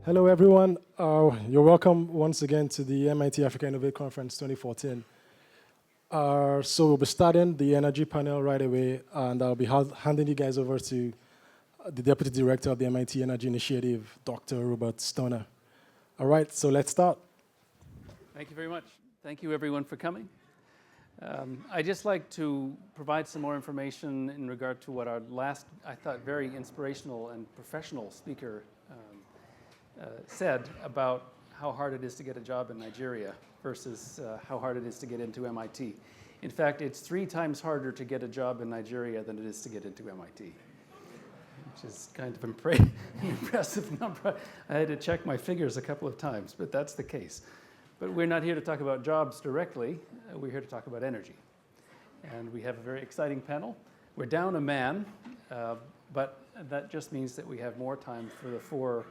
Hello, everyone. You're welcome once again to the MIT Africa Innovate Conference 2014. So we'll be starting the energy panel right away, and I'll be handing you guys over to the Deputy Director of the MIT Energy Initiative, Dr. Robert Stoner. All right, so let's start. Thank you very much. Thank you, everyone, for coming. I'd just like to provide some more information in regard to what our last, I thought, very inspirational and professional speaker said about how hard it is to get a job in Nigeria versus how hard it is to get into MIT. In fact, it's 3 times harder to get a job in Nigeria than it is to get into MIT, which is kind of impressive number. I had to check my figures a couple of times, but that's the case. But we're not here to talk about jobs directly. We're here to talk about energy. And we have a very exciting panel. We're down a man, but that just means that we have more time for the 4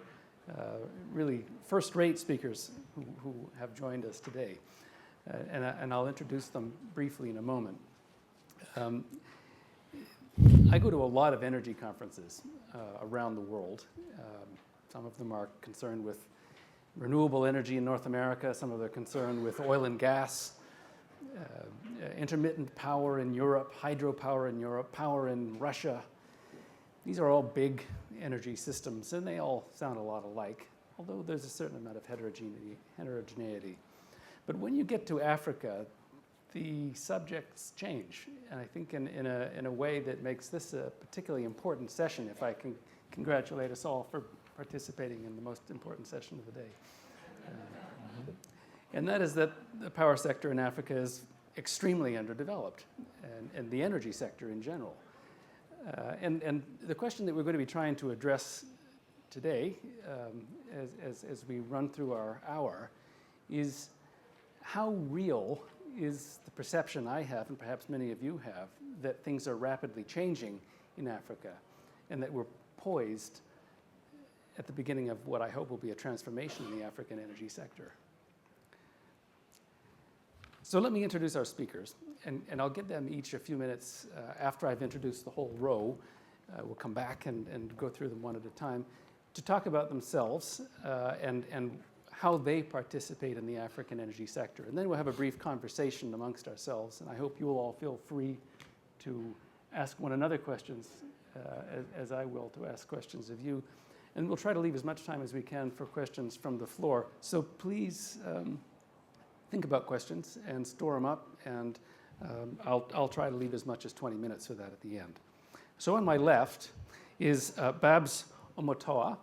really first-rate speakers who have joined us today. And I'll introduce them briefly in a moment. I go to a lot of energy conferences around the world. Some of them are concerned with renewable energy in North America. Some of them are concerned with oil and gas, intermittent power in Europe, hydropower in Europe, power in Russia. These are all big energy systems, and they all sound a lot alike, although there's a certain amount of heterogeneity. But when you get to Africa, the subjects change, and I think in a way that makes this a particularly important session, if I can congratulate us all for participating in the most important session of the day. And that is that the power sector in Africa is extremely underdeveloped, and the energy sector in general. And the question that we're going to be trying to address today, as we run through our hour, is how real is the perception I have, and perhaps many of you have, that things are rapidly changing in Africa, and that we're poised at the beginning of what I hope will be a transformation in the African energy sector. So let me introduce our speakers, and I'll give them each a few minutes after I've introduced the whole row. We'll come back and go through them one at a time to talk about themselves and how they participate in the African energy sector. And then we'll have a brief conversation amongst ourselves, and I hope you will all feel free to ask one another questions, as I will to ask questions of you. And we'll try to leave as much time as we can for questions from the floor. So please think about questions and store them up, and I'll try to leave as much as 20 minutes for that at the end. So on my left is Babs Omotoa,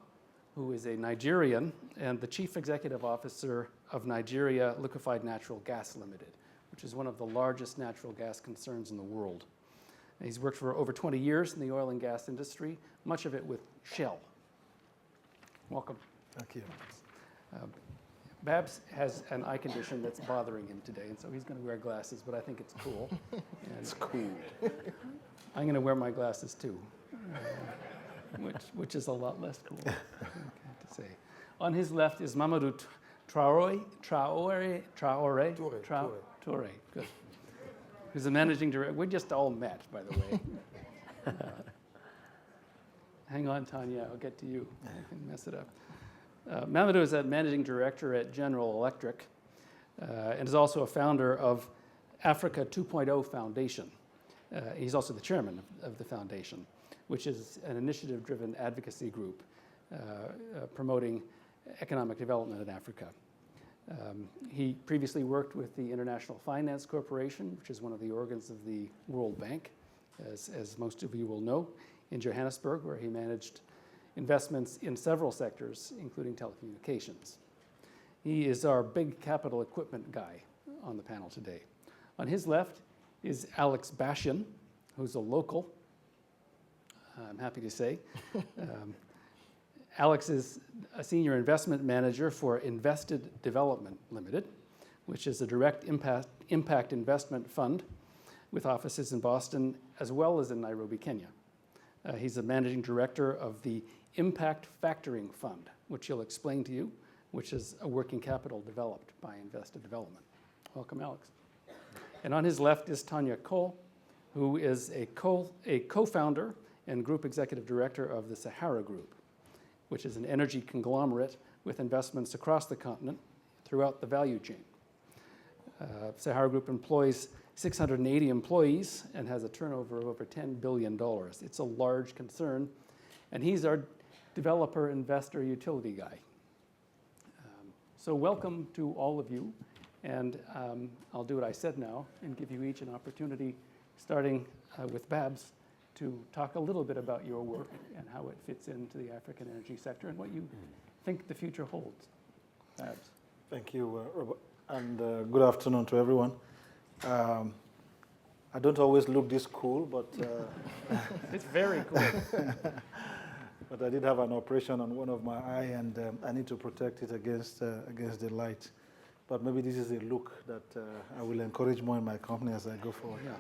who is a Nigerian and the Chief Executive Officer of Nigeria Liquefied Natural Gas Limited, which is one of the largest natural gas concerns in the world. And he's worked for over 20 years in the oil and gas industry, much of it with Shell. Welcome. Thank you. Babs has an eye condition that's bothering him today, and so he's going to wear glasses, but I think it's cool. It's cool. I'm going to wear my glasses too, which is a lot less cool, I have to say. On his left is Mamadou Traoré, good. Who's the managing director. We just all met, by the way. Hang on, Tanya, I'll get to you. I can mess it up. Mamadou is a managing director at General Electric and is also a founder of Africa 2.0 Foundation. He's also the chairman of the foundation, which is an initiative-driven advocacy group promoting economic development in Africa. He previously worked with the International Finance Corporation, which is one of the organs of the World Bank, as most of you will know, in Johannesburg, where he managed investments in several sectors, including telecommunications. He is our big capital equipment guy on the panel today. On his left is Alex Bashian, who's a local, I'm happy to say. Alex is a senior investment manager for Invested Development Limited, which is a direct impact investment fund with offices in Boston as well as in Nairobi, Kenya. He's the managing director of the Impact Factoring Fund, which he'll explain to you, which is a working capital developed by Invested Development. Welcome, Alex. And on his left is Tanya Cole, who is a co-founder and group executive director of the Sahara Group, which is an energy conglomerate with investments across the continent throughout the value chain. Sahara Group employs 680 employees and has a turnover of over $10 billion. It's a large concern, and he's our developer, investor, utility guy. So welcome to all of you, and I'll do what I said now and give you each an opportunity, starting with Babs, to talk a little bit about your work and how it fits into the African energy sector and what you think the future holds. Babs. Thank you, Robert, and good afternoon to everyone. I don't always look this cool, but it's very cool. But I did have an operation on one of my eye, and I need to protect it against the light. But maybe this is a look that I will encourage more in my company as I go forward. Yeah.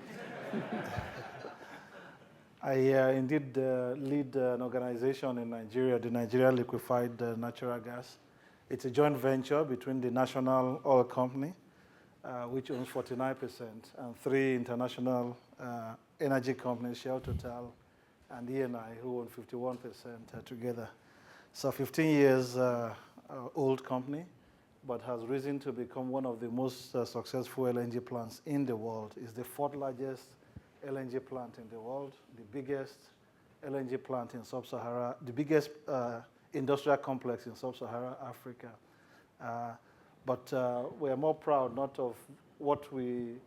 I indeed lead an organization in Nigeria, the Nigeria Liquefied Natural Gas. It's a joint venture between the National Oil Company, which owns 49%, and three international energy companies, Shell, Total, and Eni, who own 51% together. So 15 years old company, but has risen to become one of the most successful LNG plants in the world. It's the fourth largest LNG plant in the world, the biggest LNG plant in sub-Sahara, the biggest industrial complex in sub-Sahara Africa. But we are more proud not of what we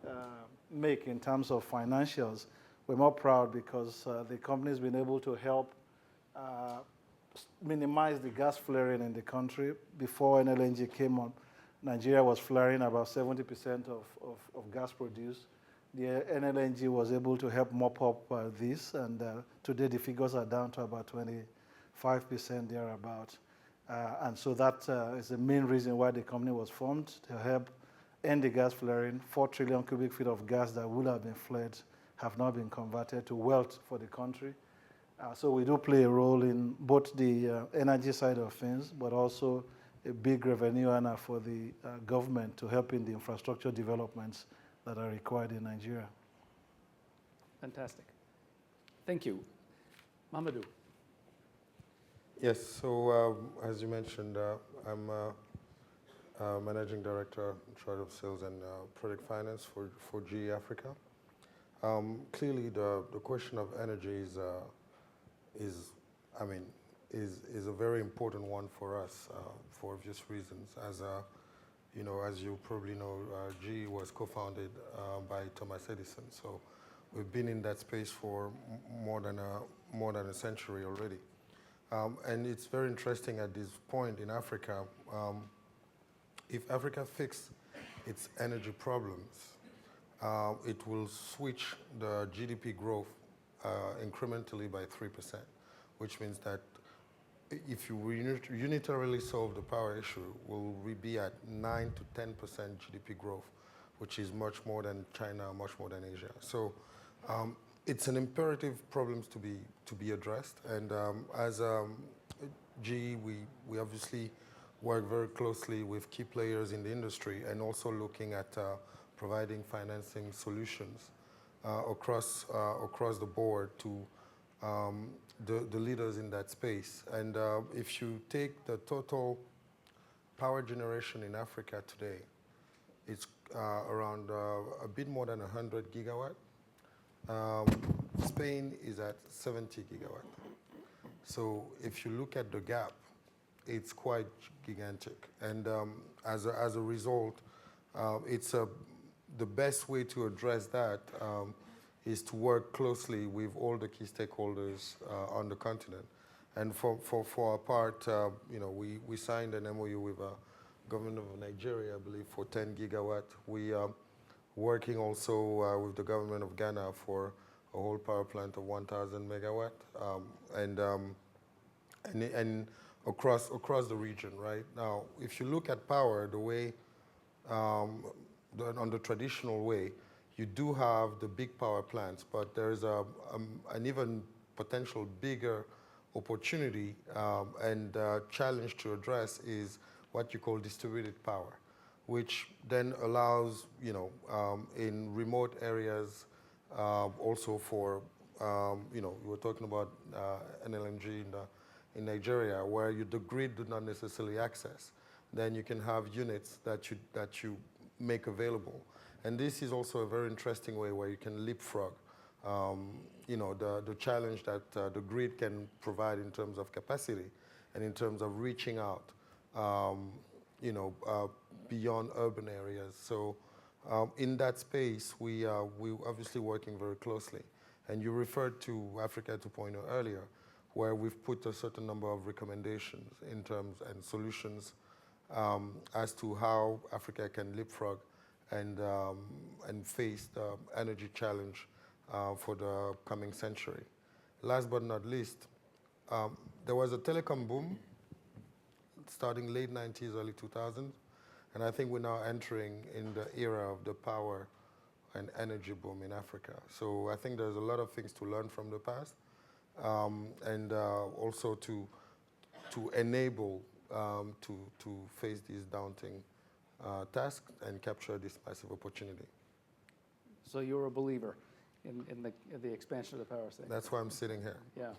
make in terms of financials. We're more proud because the company's been able to help minimize the gas flaring in the country. Before LNG came on, Nigeria was flaring about 70% of gas produced. The NLNG was able to help mop up this, and today the figures are down to about 25% thereabout. And so that is the main reason why the company was formed, to help end the gas flaring. 4 trillion cubic feet of gas that would have been flared have now been converted to wealth for the country. So we do play a role in both the energy side of things, but also a big revenue earner for the government to help in the infrastructure developments that are required in Nigeria. Fantastic. Thank you. Mamadou. Yes, so as you mentioned, I'm Managing Director in charge of Sales and Project Finance for GE Africa. Clearly, the question of energy is a very important one for us for obvious reasons. As you probably know, GE was co-founded by Thomas Edison, so we've been in that space for more than a century already. And it's very interesting at this point in Africa. If Africa fixes its energy problems, it will switch the GDP growth incrementally by 3%, which means that if you unitarily solve the power issue, we'll be at 9 to 10% GDP growth, which is much more than China, much more than Asia. So it's an imperative problem to be addressed. And as GE, we obviously work very closely with key players in the industry, and also looking at providing financing solutions across the board to the leaders in that space. And if you take the total power generation in Africa today, it's around a bit more than 100 gigawatt. Spain is at 70 gigawatt. So if you look at the gap, it's quite gigantic. And as a result, the best way to address that is to work closely with all the key stakeholders on the continent. And for our part, we signed an MOU with the government of Nigeria, I believe, for 10 gigawatt. We are working also with the government of Ghana for a whole power plant of 1,000 megawatt, and across the region. Right now, if you look at power, the way on the traditional way, you do have the big power plants, but there's an even potential bigger opportunity and challenge to address is what you call distributed power, which then allows, in remote areas, also for, we were talking about NLNG in Nigeria where the grid do not necessarily access, then you can have units that you make available. And this is also a very interesting way where you can leapfrog the challenge that the grid can provide in terms of capacity and in terms of reaching out beyond urban areas. So in that space, we obviously working very closely. And you referred to Africa 2.0 earlier, where we've put a certain number of recommendations in terms and solutions as to how Africa can leapfrog and face the energy challenge for the coming century. Last but not least, there was a telecom boom starting late 90s, early 2000s, and I think we're now entering in the era of the power and energy boom in Africa. So I think there's a lot of things to learn from the past, and also to enable to face these daunting tasks and capture this massive opportunity. So you're a believer in the expansion of the power sector. That's why I'm sitting here. Yeah.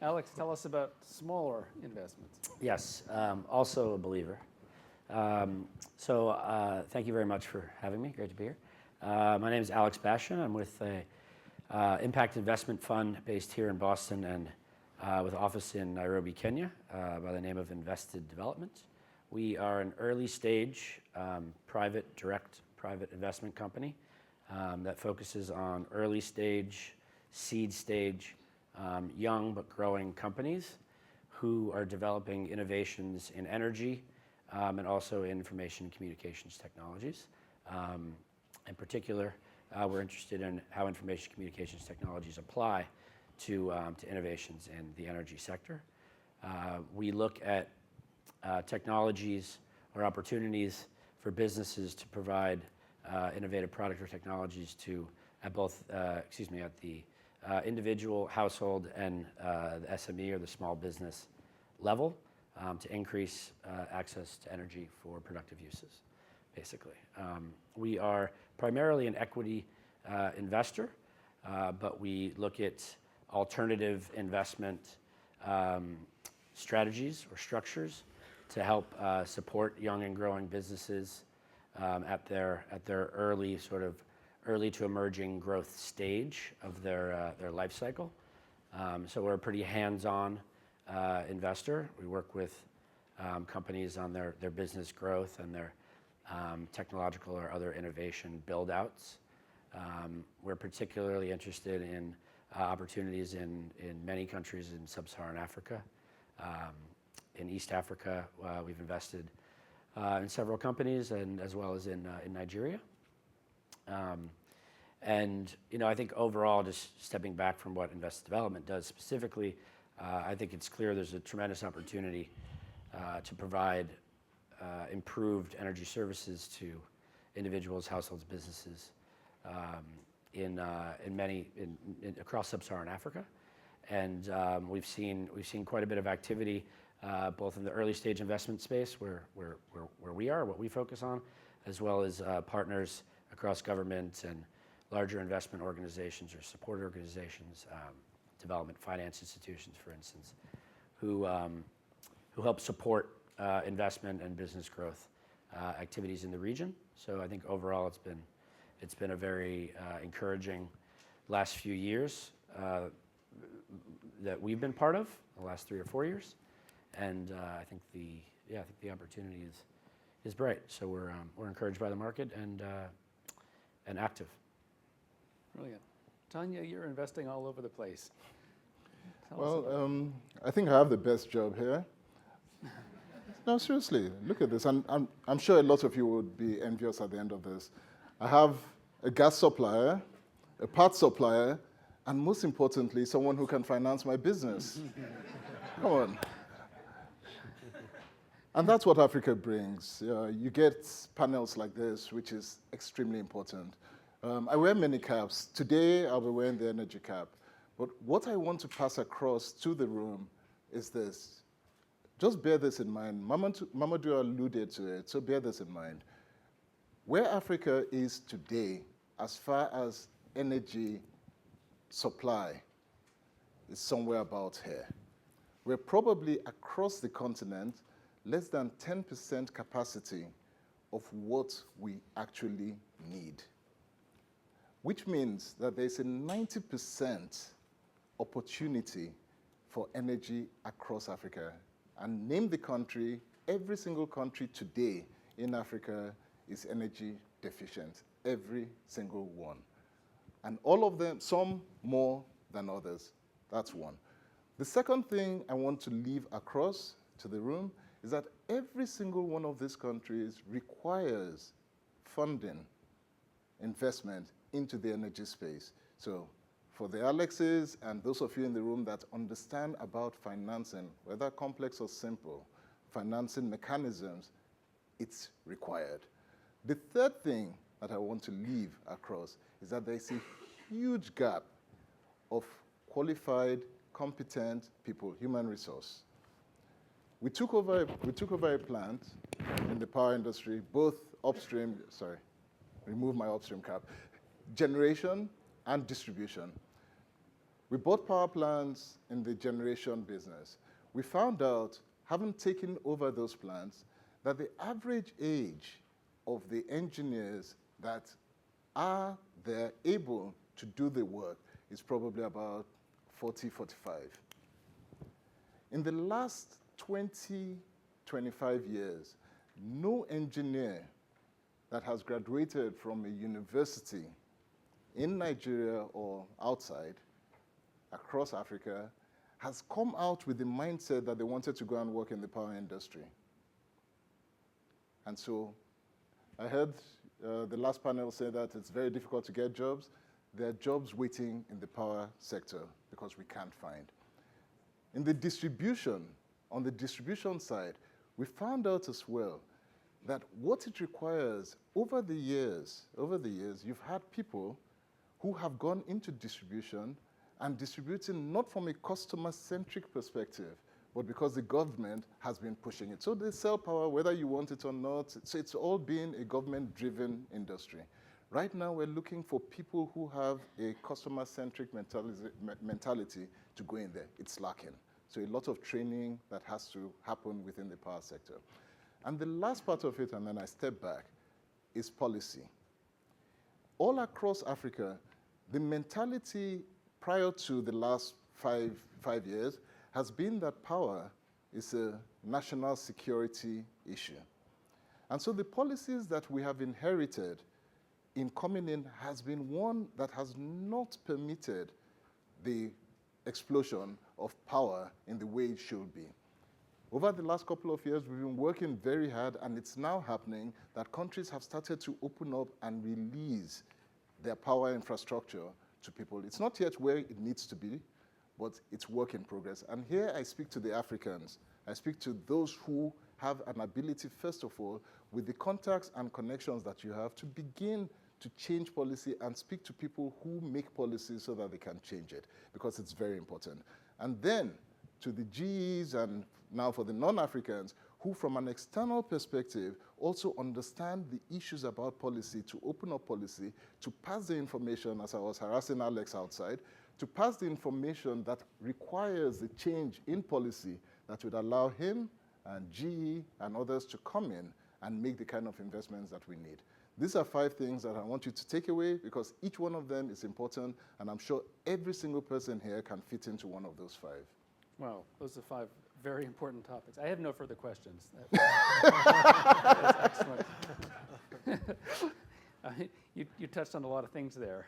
Alex, tell us about smaller investments. Yes, also a believer. Thank you very much for having me. Great to be here. My name is Alex Bashan. I'm with a impact investment fund based here in Boston and with office in Nairobi, Kenya, by the name of Invested Development. We are an early stage direct private investment company that focuses on early stage, seed stage, young but growing companies who are developing innovations in energy and also in information and communications technologies. In particular, we're interested in how information communications technologies apply to innovations in the energy sector. We look at technologies or opportunities for businesses to provide innovative product or technologies at the individual, household, and the SME or the small business level to increase access to energy for productive uses, basically. We are primarily an equity investor, but we look at alternative investment strategies or structures to help support young and growing businesses at their early to emerging growth stage of their life cycle. So we're a pretty hands-on investor. We work with companies on their business growth and their technological or other innovation build-outs. We're particularly interested in opportunities in many countries in sub-Saharan Africa. In East Africa, we've invested in several companies, and as well as in Nigeria. I think overall, just stepping back from what Invested Development does specifically, I think it's clear there's a tremendous opportunity to provide improved energy services to individuals, households, businesses across sub-Saharan Africa, and we've seen quite a bit of activity both in the early stage investment space where we are, what we focus on, as well as partners across government and larger investment organizations or support organizations, development finance institutions, for instance, who help support investment and business growth activities in the region. So I think overall it's been a very encouraging last few years that we've been part of, the last 3 or 4 years, and I think the opportunity is bright. So we're encouraged by the market and active. Brilliant. Tanya, you're investing all over the place. I think I have the best job here. No, seriously, look at this. I'm sure a lot of you would be envious at the end of this. I have a gas supplier, a parts supplier, and most importantly, someone who can finance my business. Come on. And that's what Africa brings. You get panels like this, which is extremely important. I wear many caps. Today, I'll be wearing the energy cap. But what I want to pass across to the room is this. Just bear this in mind. Mamadou alluded to it, so bear this in mind. Where Africa is today, as far as energy supply, is somewhere about here. we're probably across the continent less than 10% capacity of what we actually need. Which means that there's a 90% opportunity for energy across Africa. And name the country, every single country today in Africa is energy deficient, every single one. And all of them, some more than others. That's one. The second thing I want to leave across to the room is that every single one of these countries requires funding, investment into the energy space. So for the Alexes and those of you in the room that understand about financing, whether complex or simple, financing mechanisms, it's required. The third thing that I want to leave across is that there's a huge gap of qualified, competent people, human resource. We took over a plant in the power industry, both upstream, remove my upstream cap, generation and distribution. We bought power plants in the generation business. We found out, having taken over those plants, that the average age of the engineers that are there able to do the work is probably about 40, 45. In the last 20, 25 years, no engineer that has graduated from a university in Nigeria or outside, across Africa, has come out with the mindset that they wanted to go and work in the power industry. And so I heard the last panel say that it's very difficult to get jobs. There are jobs waiting in the power sector because we can't find. In the distribution, on the distribution side, we found out as well that what it requires over the years, you've had people who have gone into distribution and distributing not from a customer-centric perspective, but because the government has been pushing it. So they sell power whether you want it or not. So it's all been a government-driven industry. Right now, we're looking for people who have a customer-centric mentality to go in there. It's lacking. So a lot of training that has to happen within the power sector. And the last part of it, and then I step back, is policy. All across Africa, the mentality prior to the last five years has been that power is a national security issue. And so the policies that we have inherited in coming in has been one that has not permitted the explosion of power in the way it should be. Over the last couple of years, we've been working very hard, and it's now happening that countries have started to open up and release their power infrastructure to people. It's not yet where it needs to be, but it's work in progress. And here I speak to the Africans. I speak to those who have an ability, first of all, with the contacts and connections that you have to begin to change policy and speak to people who make policy so that they can change it, because it's very important. And then to the GEs and now for the non-Africans who from an external perspective also understand the issues about policy, to open up policy, to pass the information, as I was harassing Alex outside, to pass the information that requires the change in policy that would allow him and GE and others to come in and make the kind of investments that we need. These are 5 things that I want you to take away, because each one of them is important, and I'm sure every single person here can fit into one of those 5. Wow, those are 5 very important topics. I have no further questions. That's excellent. You touched on a lot of things there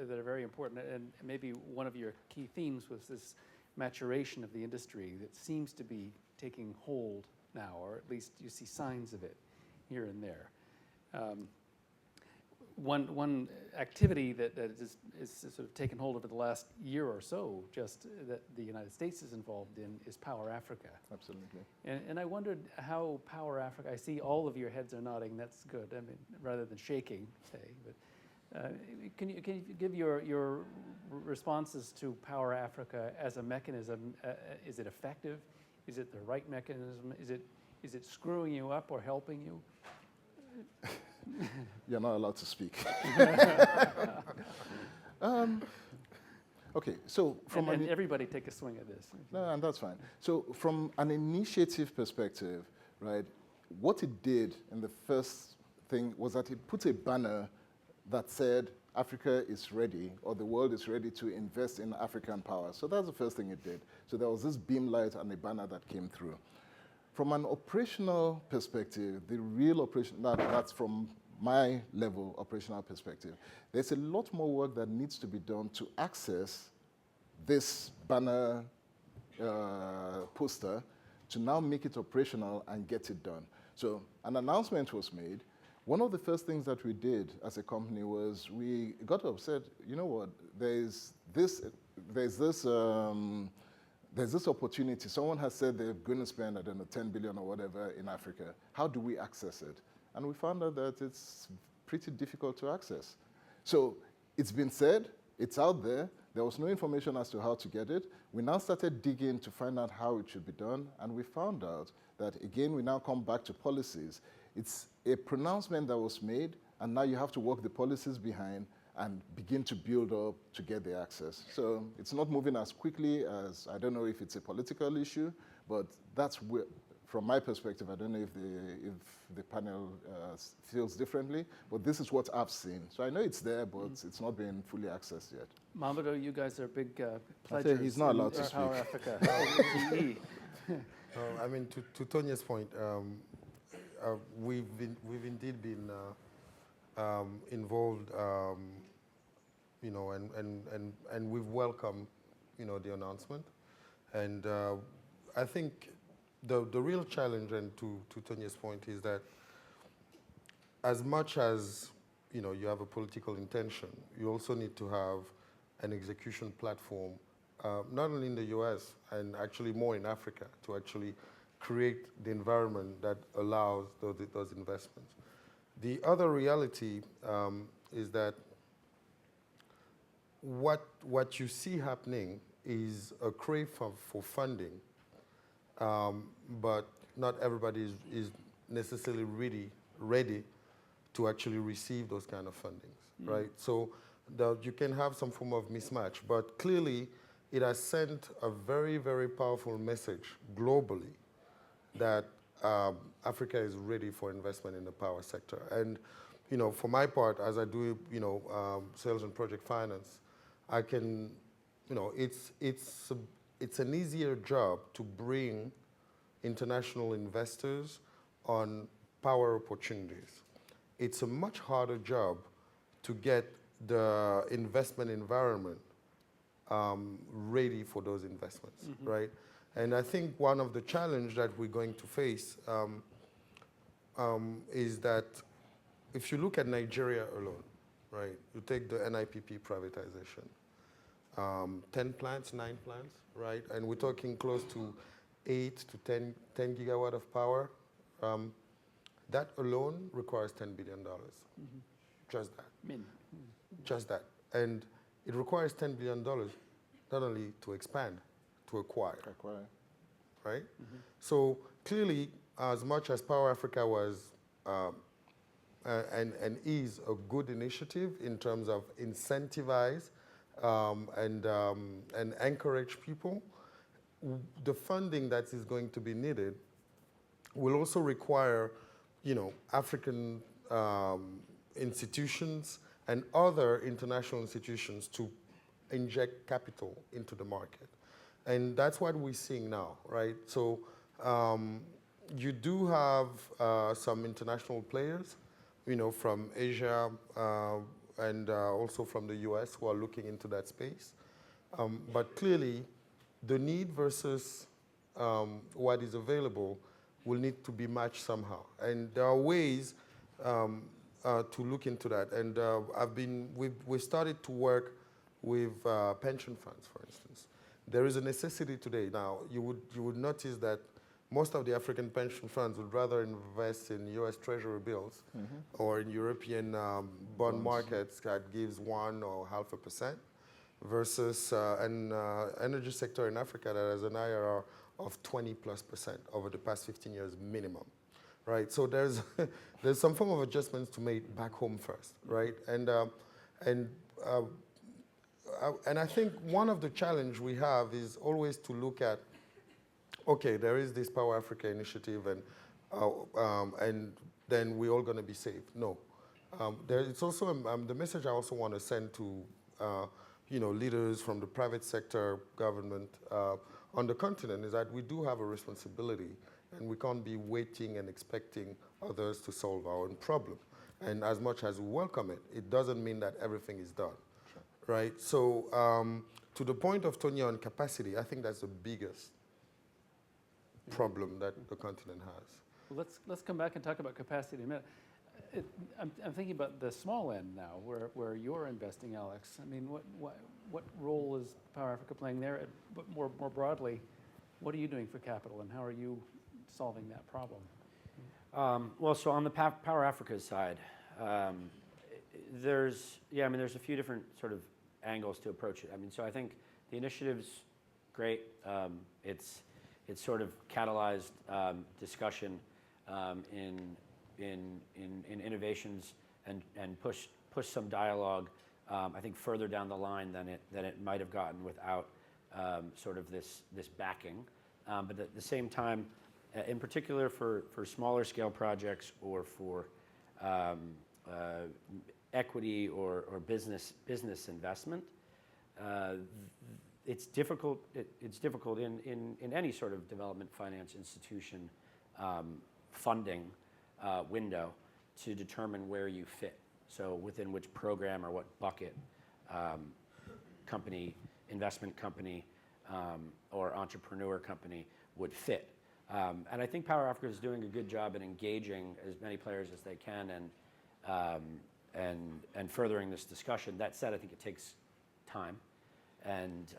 that are very important, and maybe one of your key themes was this maturation of the industry that seems to be taking hold now, or at least you see signs of it here and there. One activity that is sort of taken hold over the last year or so, just that the United States is involved in, is Power Africa. Absolutely. And I wondered how Power Africa, I see all of your heads are nodding, that's good, I mean, rather than shaking, say, but can you give your responses to Power Africa as a mechanism? Is it effective? Is it the right mechanism? Is it screwing you up or helping you? You're not allowed to speak. Okay, so from And everybody take a swing at this. no, and that's fine. So from an initiative perspective, right, what it did in the first thing was that it put a banner that said Africa is ready, or the world is ready to invest in African power. So that's the first thing it did. So there was this beam light and a banner that came through. From an operational perspective, the real operation, that's from my level operational perspective, there's a lot more work that needs to be done to access this banner poster to now make it operational and get it done. So an announcement was made. One of the first things that we did as a company was we got upset, you know what, there's this opportunity. Someone has said they're going to spend, I don't know, 10 billion or whatever in Africa. How do we access it? And we found out that it's pretty difficult to access. So it's been said, it's out there. There was no information as to how to get it. We now started digging to find out how it should be done, and we found out that, again, we now come back to policies. It's a pronouncement that was made, and now you have to work the policies behind and begin to build up to get the access. So it's not moving as quickly as, I don't know if it's a political issue, but that's where, from my perspective, I don't know if the panel feels differently, but this is what I've seen. So I know it's there, but it's not been fully accessed yet. Mamadou, you guys are big pledgers. He's not allowed to in speak. Power Africa. PE. I mean, to Tonia's point, we've indeed been involved, you know, and we've welcomed, you know, the announcement. And I think the real challenge, and to Tonia's point, is that as much as, you know, you have a political intention, you also need to have an execution platform, not only in the US and actually more in Africa, to actually create the environment that allows those investments. The other reality is that what you see happening is a crave for funding, but not everybody is necessarily ready to actually receive those kind of fundings, right? So you can have some form of mismatch, but clearly it has sent a very, very powerful message globally that Africa is ready for investment in the power sector. And, you know, for my part, as I do, you know, sales and project finance, I can, you know, it's an easier job to bring international investors on power opportunities. It's a much harder job to get the investment environment ready for those investments, right? And I think one of the challenges that we're going to face is that if you look at Nigeria alone, right, you take the NIPP privatization, 10 plants, 9 plants, right? And we're talking close to 8 to 10 gigawatt of power. That alone requires $10 billion. Just that. Just that. And it requires $10 billion not only to expand, to acquire. Right? So clearly, as much as Power Africa was and is a good initiative in terms of incentivize and encourage people, the funding that is going to be needed will also require, you know, African institutions and other international institutions to inject capital into the market. And that's what we're seeing now, right? So you do have some international players, you know, from Asia and also from the US who are looking into that space. But clearly, the need versus what is available will need to be matched somehow. And there are ways to look into that. And we've started to work with pension funds, for instance. There is a necessity today. Now, you would notice that most of the African pension funds would rather invest in US Treasury bills or in European bond markets that gives 1 or 0.5%, versus an energy sector in Africa that has an IRR of 20+% over the past 15 years minimum, right? So there's some form of adjustments to make back home first, right? And and I think one of the challenge we have is always to look at, okay, there is this Power Africa initiative, and then we're all going to be safe. No. It's also the message I also want to send to leaders from the private sector, government on the continent is that we do have a responsibility, and we can't be waiting and expecting others to solve our own problem. And as much as we welcome it, it doesn't mean that everything is done, right? So to the point of Tonya on capacity, I think that's the biggest problem that the continent has. Well, let's come back and talk about capacity in a minute. I'm thinking about the small end now, where you're investing, Alex. I mean, what role is Power Africa playing there? But more broadly, what are you doing for capital, and how are you solving that problem? Well, so on the Power Africa side, there's a few different sort of angles to approach it. I mean, so I think the initiative's great. It's sort of catalyzed discussion in innovations and push some dialogue. I think further down the line than it might have gotten without sort of this backing. But at the same time, in particular for smaller scale projects or for equity or business investment, it's difficult. It's difficult in any sort of development finance institution funding window to determine where you fit. So within which program or what bucket company, investment company, or entrepreneur company would fit. And I think Power Africa is doing a good job in engaging as many players as they can and furthering this discussion. That said, I think it takes time, and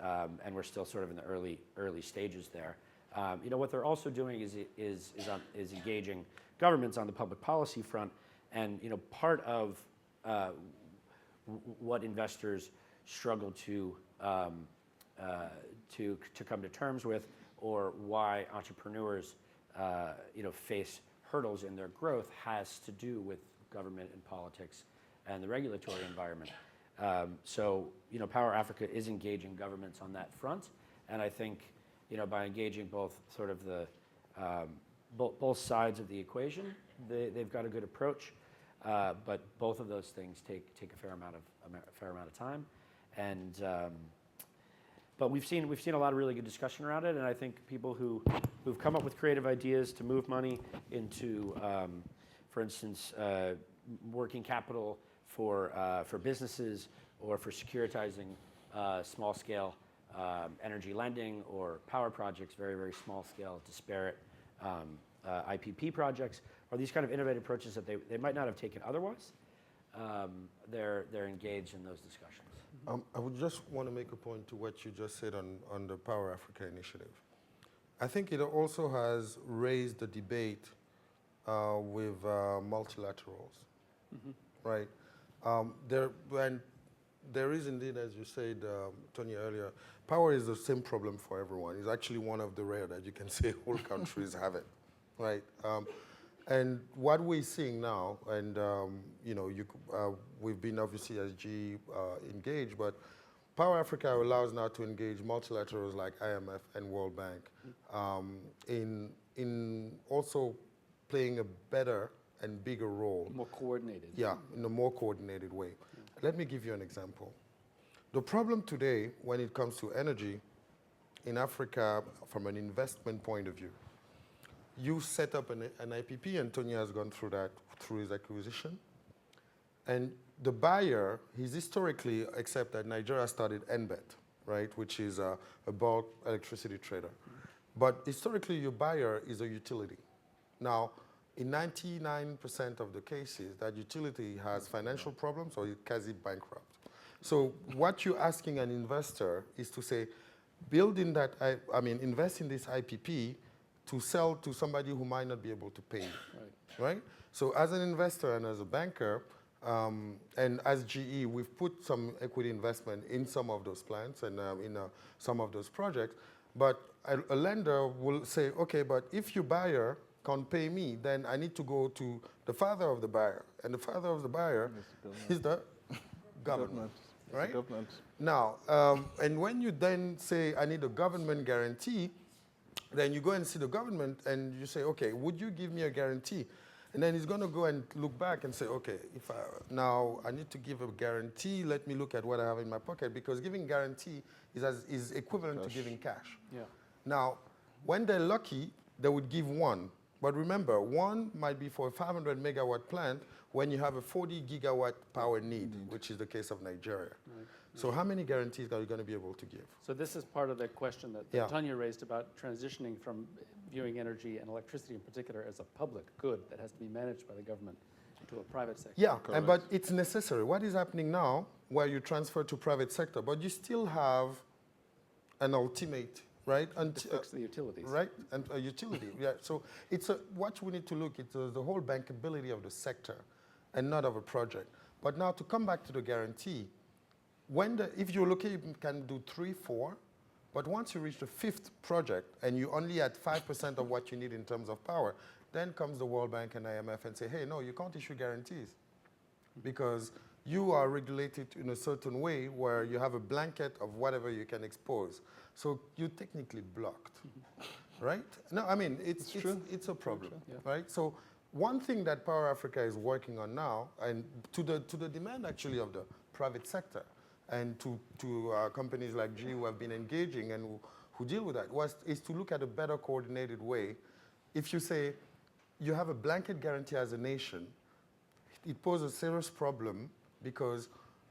we're still sort of in the early stages there. What they're also doing is engaging governments on the public policy front, and part of what investors struggle to come to terms with, or why entrepreneurs face hurdles in their growth, has to do with government and politics and the regulatory environment. So Power Africa is engaging governments on that front, and I think by engaging both sort of the both sides of the equation, they've got a good approach. But both of those things take a fair amount of time, and but we've seen a lot of really good discussion around it, and I think people who've come up with creative ideas to move money into, for instance, working capital for businesses, or for securitizing small scale energy lending or power projects, very, very small scale, disparate IPP projects, or these kind of innovative approaches that they might not have taken otherwise. They're engaged in those discussions. I would just want to make a point to what you just said on the Power Africa initiative. I think it also has raised the debate with multilaterals, right? There is indeed, as you said, Tony, earlier, power is the same problem for everyone. It's actually one of the rare that you can say all countries have it, right? And what we're seeing now, and we've been obviously as GE engaged, but Power Africa allows now to engage multilaterals like IMF and World Bank in also playing a better and bigger role. More coordinated. Yeah, in a more coordinated way. Let me give you an example. The problem today when it comes to energy in Africa from an investment point of view, you set up an IPP, and Tony has gone through that through his acquisition. And the buyer, he's historically, except that Nigeria started NBET, right, which is a bulk electricity trader. But historically, your buyer is a utility. Now, in 99% of the cases, that utility has financial problems or is quasi bankrupt. So what you're asking an investor is to say, invest in this IPP to sell to somebody who might not be able to pay you, right? So as an investor and as a banker, and as GE, we've put some equity investment in some of those plants and in some of those projects. But a lender will say, okay, but if your buyer can't pay me, then I need to go to the father of the buyer. And the father of the buyer is the government, right? Government. Now, and when you then say, I need a government guarantee, then you go and see the government and you say, okay, would you give me a guarantee? And then he's going to go and look back and say, okay, now I need to give a guarantee, let me look at what I have in my pocket, because giving guarantee is equivalent to giving cash. Yeah. Now, when they're lucky, they would give one. But remember, one might be for a 500 megawatt plant when you have a 40 gigawatt power need, which is the case of Nigeria. Right. So how many guarantees are you going to be able to give? So this is part of the question that Yeah. Tanya raised about transitioning from viewing energy and electricity in particular as a public good that has to be managed by the government to a private sector. Yeah, but it's necessary. What is happening now, where you transfer to private sector, but you still have an ultimate, right? To fix the utilities. Right, and a utility. Yeah. So it's what we need to look at the whole bankability of the sector, and not of a project. But now to come back to the guarantee, if you're lucky, you can do 3, 4. But once you reach the 5th project and you only at 5% of what you need in terms of power, then comes the World Bank and IMF and say, hey, no, you can't issue guarantees because you are regulated in a certain way where you have a blanket of whatever you can expose. So you're technically blocked, right? No, I mean, it's a problem, right? So one thing that Power Africa is working on now, and to the demand actually of the private sector, and to companies like GE who have been engaging and who deal with that, is to look at a better coordinated way. If you say you have a blanket guarantee as a nation, it poses a serious problem because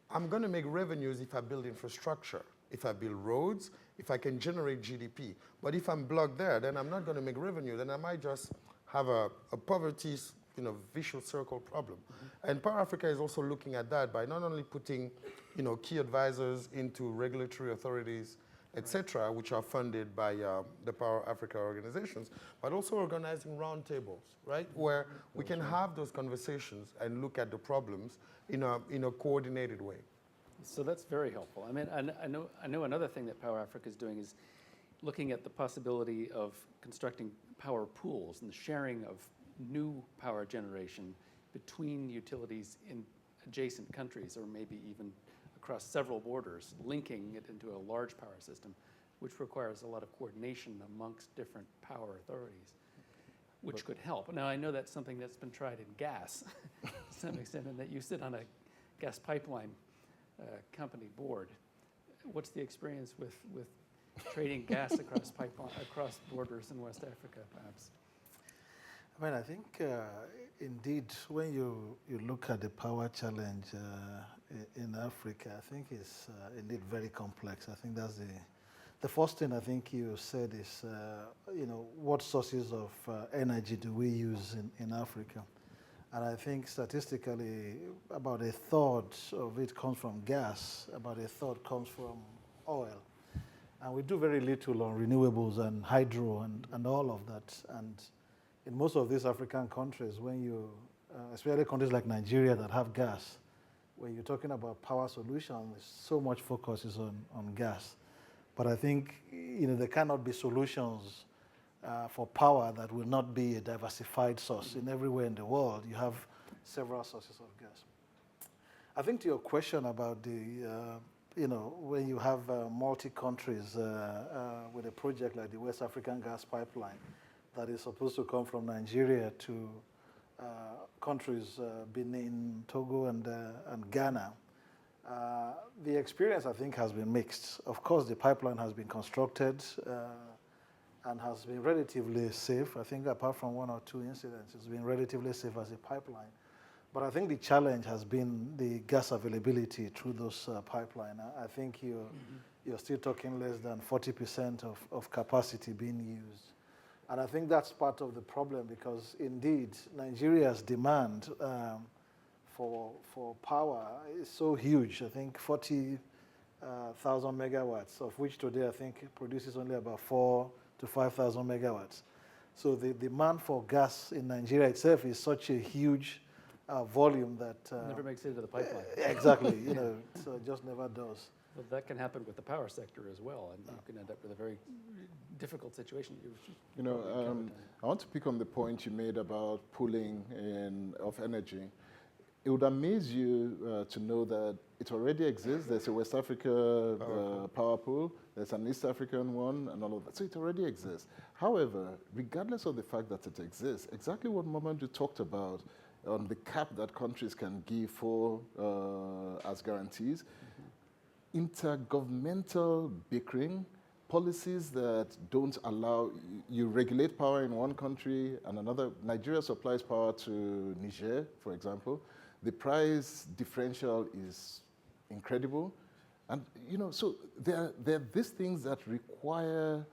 I'm going to make revenues if I build infrastructure, if I build roads, if I can generate GDP. But if I'm blocked there, then I'm not going to make revenue. Then I might just have a poverty, vicious circle problem. And Power Africa is also looking at that by not only putting, key advisors into regulatory authorities, etc., which are funded by the Power Africa organizations, but also organizing roundtables, right, where we can have those conversations and look at the problems in a coordinated way. So that's very helpful. I mean, I know another thing that Power Africa is doing is looking at the possibility of constructing power pools and the sharing of new power generation between utilities in adjacent countries, or maybe even across several borders, linking it into a large power system, which requires a lot of coordination amongst different power authorities, which could help. Now, I know that's something that's been tried in gas to some extent, and that you sit on a gas pipeline company board. What's the experience with trading gas across borders in West Africa, perhaps? I mean, I think indeed, when you look at the power challenge in Africa, I think it's indeed very complex. I think that's the first thing I think you said is, what sources of energy do we use in Africa? And I think statistically, about a third of it comes from gas, about a third comes from oil. And we do very little on renewables and hydro and all of that. And in most of these African countries, when you, especially countries like Nigeria that have gas, when you're talking about power solutions, so much focus is on gas. But I think there cannot be solutions for power that will not be a diversified source. In everywhere in the world, you have several sources of gas. I think to your question about when you have multi-countries with a project like the West African Gas Pipeline that is supposed to come from Nigeria to countries, Benin, Togo, and Ghana, the experience, I think, has been mixed. Of course, the pipeline has been constructed and has been relatively safe. I think apart from 1 or 2 incidents, it's been relatively safe as a pipeline. But I think the challenge has been the gas availability through those pipelines. I think you're still talking less than 40% of capacity being used. And I think that's part of the problem because, indeed, Nigeria's demand for power is so huge. I think 40,000 megawatts, of which today I think it produces only about 4,000 to 5,000 megawatts. So the demand for gas in Nigeria itself is such a huge volume that never makes it into the pipeline. Exactly, so it just never does. But that can happen with the power sector as well, and you can end up with a very difficult situation. I want to pick on the point you made about pooling of energy. it would amaze you to know that it already exists. There's a West Africa power pool, there's an East African one, and all of that. So it already exists. However, regardless of the fact that it exists, exactly what Mamadou talked about on the cap that countries can give for as guarantees, intergovernmental bickering, policies that don't allow, you regulate power in one country and another. Nigeria supplies power to Niger, for example. The price differential is incredible. And, so there are these things that require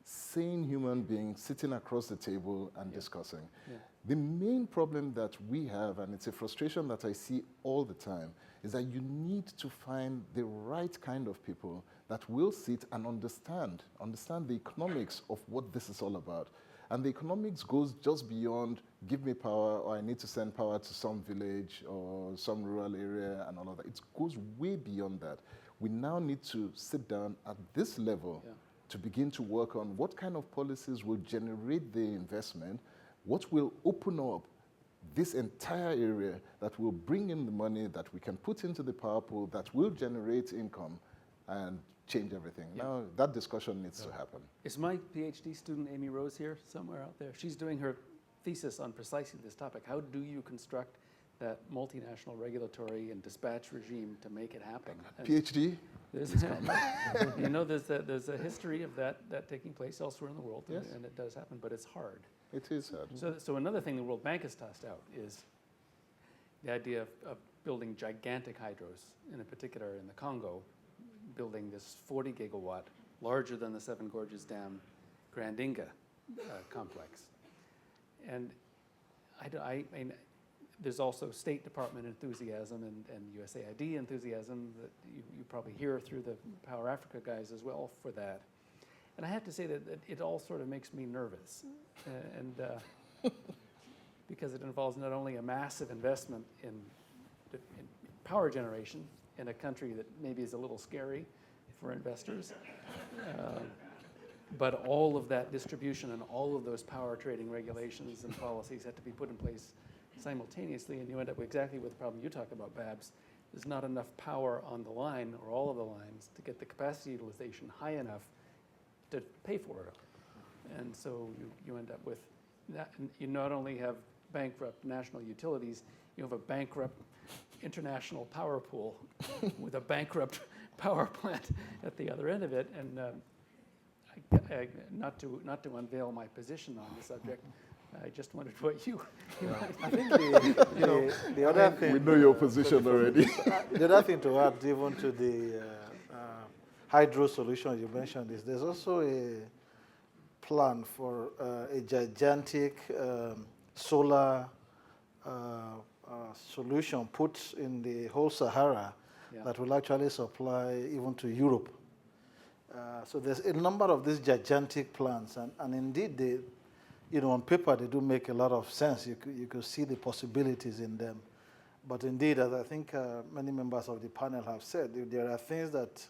sane human beings sitting across the table and discussing. Yeah. The main problem that we have, and it's a frustration that I see all the time, is that you need to find the right kind of people that will sit and understand the economics of what this is all about. And the economics goes just beyond give me power, or I need to send power to some village or some rural area and all of that. It goes way beyond that. We now need to sit down at this level to begin to work on what kind of policies will generate the investment, what will open up this entire area that will bring in the money that we can put into the power pool that will generate income and change everything. Now, that discussion needs to happen. Is my PhD student, Amy Rose, here somewhere out there? She's doing her thesis on precisely this topic. How do you construct that multinational regulatory and dispatch regime to make it happen? PhD? There's a history of that taking place elsewhere in the world, and it does happen, but it's hard. It is hard. So another thing the World Bank has tossed out is the idea of building gigantic hydros, in particular in the Congo, building this 40 gigawatt, larger than the Seven Gorges Dam, Grandinga complex. And I mean, there's also State Department enthusiasm and USAID enthusiasm that you probably hear through the Power Africa guys as well for that. And I have to say that it all sort of makes me nervous, because it involves not only a massive investment in power generation in a country that maybe is a little scary for investors, but all of that distribution and all of those power trading regulations and policies have to be put in place simultaneously, and you end up exactly with the problem you talk about, Babs. There's not enough power on the line or all of the lines to get the capacity utilization high enough to pay for it. And so you end up with that. You not only have bankrupt national utilities, you have a bankrupt international power pool with a bankrupt power plant at the other end of it. And not to unveil my position on the subject, I just wondered what you I think the other thing... We know your position already. The other thing to add even to the hydro solution you mentioned is there's also a plan for a gigantic solar solution put in the whole Sahara that will actually supply even to Europe. So there's a number of these gigantic plans, and indeed, they, on paper, they do make a lot of sense. You could see the possibilities in them. But indeed, as I think many members of the panel have said, there are things that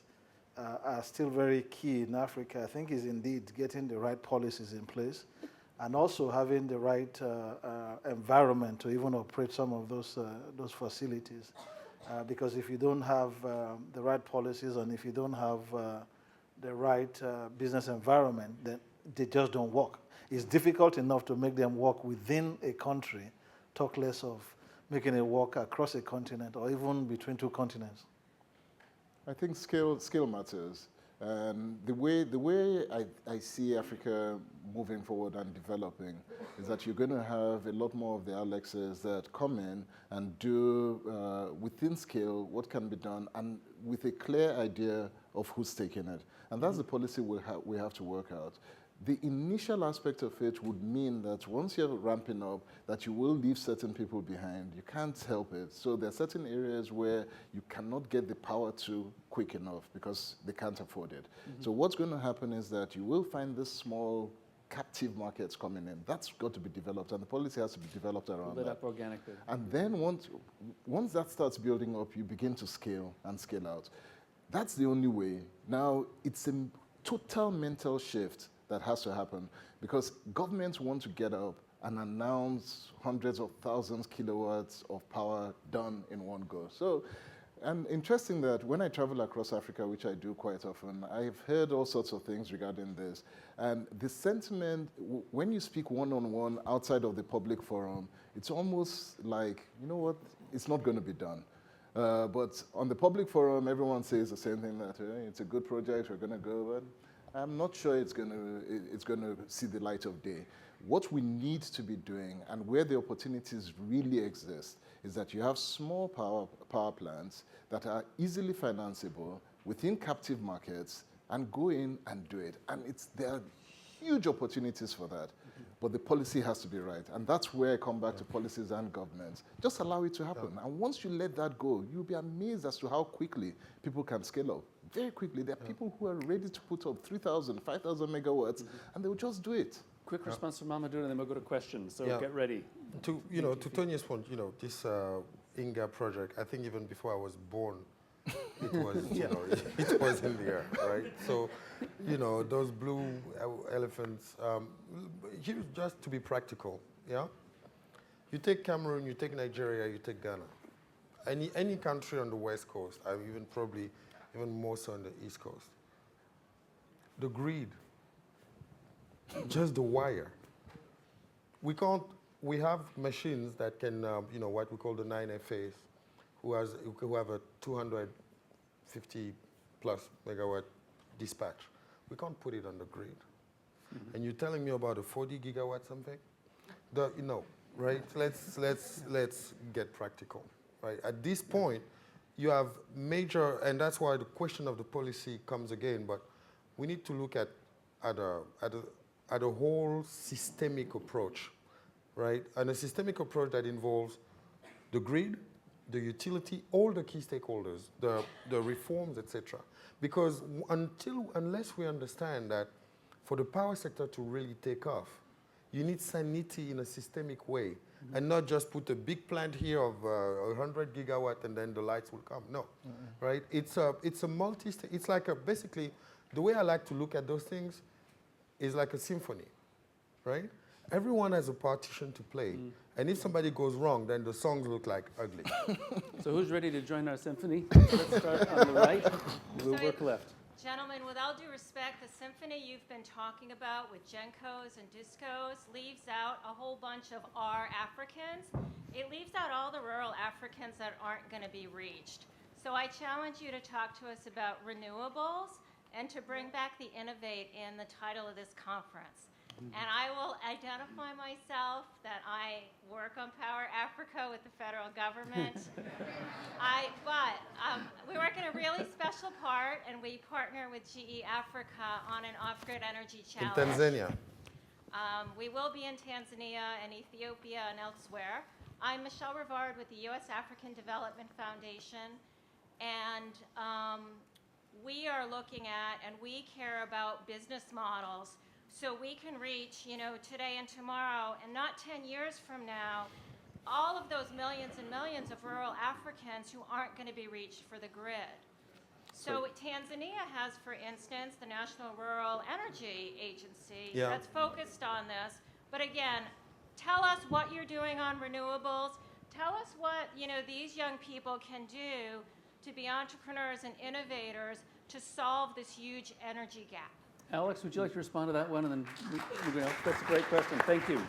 are still very key in Africa, I think, is indeed getting the right policies in place and also having the right environment to even operate some of those facilities. Because if you don't have the right policies and if you don't have the right business environment, then they just don't work. It's difficult enough to make them work within a country, talk less of making it work across a continent or even between two continents. I think scale matters. And the way I see Africa moving forward and developing is that you're going to have a lot more of the Alexes that come in and do within scale what can be done and with a clear idea of who's taking it. And that's the policy we have to work out. The initial aspect of it would mean that once you're ramping up, that you will leave certain people behind. You can't help it. So there are certain areas where you cannot get the power to quick enough because they can't afford it. So what's going to happen is that you will find this small captive markets coming in. That's got to be developed, and the policy has to be developed around lit that. up organically. And then once that starts building up, you begin to scale and scale out. That's the only way. Now, it's a total mental shift that has to happen because governments want to get up and announce hundreds of thousands kilowatts of power done in one go. So, and interesting that when I travel across Africa, which I do quite often, I've heard all sorts of things regarding this. And the sentiment, when you speak one-on-one outside of the public forum, it's almost like, you know what, it's not going to be done. But on the public forum, everyone says the same thing, that it's a good project, we're going to go, but I'm not sure it's going to see the light of day. What we need to be doing, and where the opportunities really exist, is that you have small power plants that are easily financeable within captive markets, and go in and do it. And there are huge opportunities for that. But the policy has to be right. And that's where I come back to policies and governments. Just allow it to happen. And once you let that go, you'll be amazed as to how quickly people can scale up. Very quickly. There are people who are ready to put up 3,000, 5,000 megawatts, and they'll just do it. Quick response from Mamadou, and then we'll go to questions. So Yeah. get ready. To Tony's point, this Inga project, I think even before I was born, it was, it was in the air, right? So, those blue elephants, here, just to be practical, yeah? You take Cameroon, you take Nigeria, you take Ghana. Any country on the West Coast, even more so on the East Coast. The grid, just the wire. We have machines that can, what we call the 9FAs, who have a 250 plus megawatt dispatch. We can't put it on the grid. Mm-hmm. And you're telling me about a 40 gigawatt something? Right? Let's get practical, right? At this point, you have major, and that's why the question of the policy comes again, but we need to look at a whole systemic approach, right? And a systemic approach that involves the grid, the utility, all the key stakeholders, the reforms, etc. Because unless we understand that for the power sector to really take off, you need sanity in a systemic way, mm-hmm. and not just put a big plant here of 100 gigawatt and then the lights will come. No, mm-hmm. right? It's a it's like basically, the way I like to look at those things is like a symphony, right? Everyone has a partition to play. Mm. And if somebody goes wrong, then the songs look like ugly. So who's ready to join our symphony? Let's start on the right. We'll work left. Gentlemen, with all due respect, the symphony you've been talking about with Gencos and Discos leaves out a whole bunch of our Africans. It leaves out all the rural Africans that aren't going to be reached. So I challenge you to talk to us about renewables and to bring back the innovate in the title of this conference. And I will identify myself that I work on Power Africa with the federal government. We work in a really special part, and we partner with GE Africa on an off-grid energy challenge. In Tanzania. We will be in Tanzania and Ethiopia and elsewhere. I'm Michelle Rivard with the U.S. African Development Foundation, and we are looking at, and we care about business models so we can reach, today and tomorrow, and not 10 years from now, all of those millions and millions of rural Africans who aren't going to be reached for the grid. So Tanzania has, for instance, the National Rural Energy Agency that's focused on this. But again, tell us what you're doing on renewables. Tell us what these young people can do to be entrepreneurs and innovators to solve this huge energy gap. Alex, would you like to respond to that one? And then that's a great question. Thank you.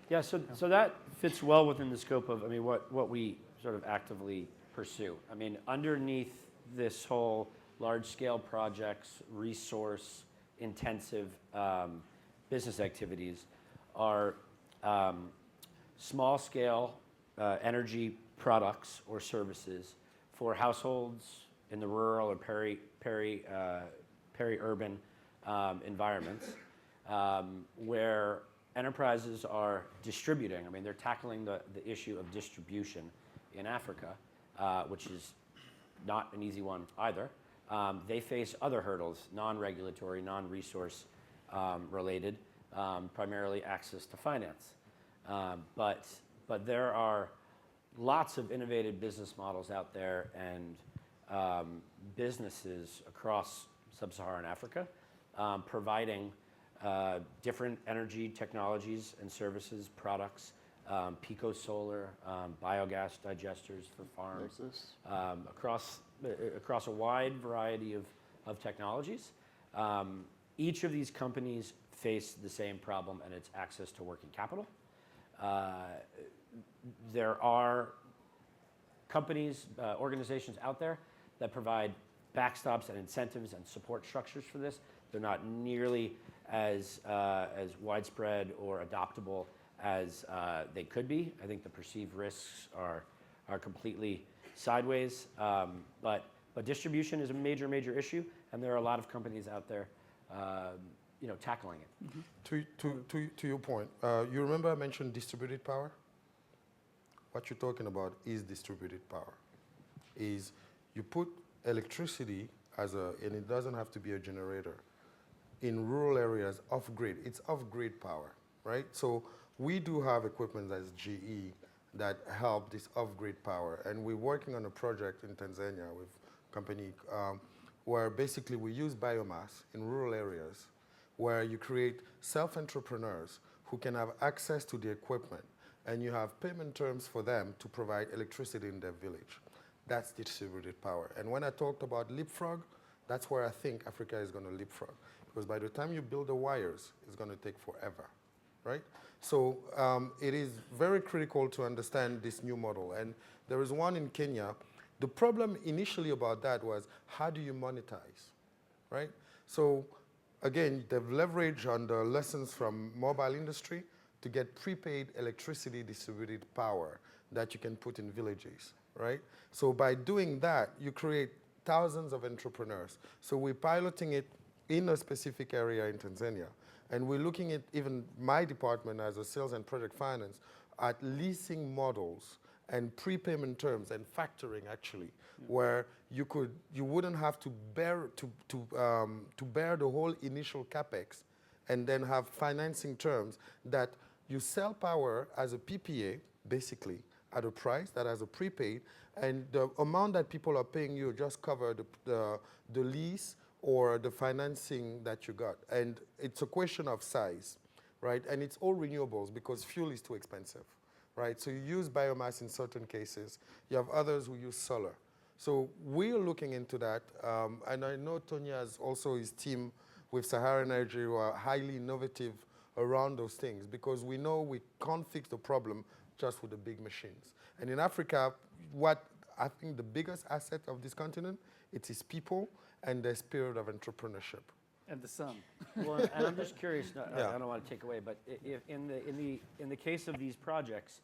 Yeah, so that fits well within the scope of, what we sort of actively pursue. Underneath this whole large-scale projects, resource-intensive business activities are small-scale energy products or services for households in the rural or peri-urban environments where enterprises are distributing. They're tackling the issue of distribution in Africa, which is not an easy one either. They face other hurdles, non-regulatory, non-resource related, primarily access to finance. But there are lots of innovative business models out there and businesses across sub-Saharan Africa providing different energy technologies and services, products, pico solar, biogas digesters for farms, across a wide variety of technologies. Each of these companies face the same problem, and it's access to working capital. There are companies, organizations out there that provide backstops and incentives and support structures for this. They're not nearly as widespread or adoptable as they could be. I think the perceived risks are completely sideways. But distribution is a major issue, and there are a lot of companies out there, tackling it. To your point, you remember I mentioned distributed power? What you're talking about is distributed power. Is you put electricity and it doesn't have to be a generator, in rural areas off-grid. It's off-grid power, right? So we do have equipment as GE that help this off-grid power. And we're working on a project in Tanzania with a company where basically we use biomass in rural areas where you create self-entrepreneurs who can have access to the equipment, and you have payment terms for them to provide electricity in their village. That's distributed power. And when I talked about leapfrog, that's where I think Africa is going to leapfrog. Because by the time you build the wires, it's going to take forever, right? So it is very critical to understand this new model. And there is one in Kenya. The problem initially about that was, how do you monetize, right? So again, they've leveraged on the lessons from mobile industry to get prepaid electricity distributed power that you can put in villages, right? So by doing that, you create thousands of entrepreneurs. So we're piloting it in a specific area in Tanzania. And we're looking at, even my department as a sales and project finance, at leasing models and prepayment terms and factoring actually, where you wouldn't have to bear the whole initial capex, and then have financing terms that you sell power as a PPA, basically, at a price that has a prepaid, and the amount that people are paying you just cover the lease or the financing that you got. And it's a question of size, right? And it's all renewables because fuel is too expensive, right? So you use biomass in certain cases. You have others who use solar. So we're looking into that. And I know Tony has also his team with Sahara Energy who are highly innovative around those things, because we know we can't fix the problem just with the big machines. And in Africa, what I think the biggest asset of this continent, it is people and their spirit of entrepreneurship. And the sun. Well, and I'm just curious, Yeah. I don't want to take away, but in the case of these projects,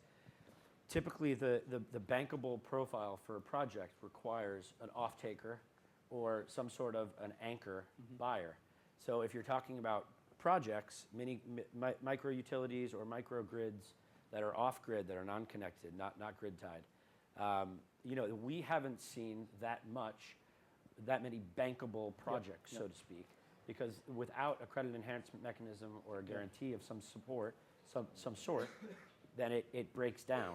typically the bankable profile for a project requires an off-taker or some sort of an anchor buyer. So if you're talking about projects, micro utilities or microgrids that are off-grid, that are non-connected, not grid-tied, we haven't seen that many bankable projects, so to speak, because without a credit enhancement mechanism or a guarantee of some support, some sort, then it breaks down.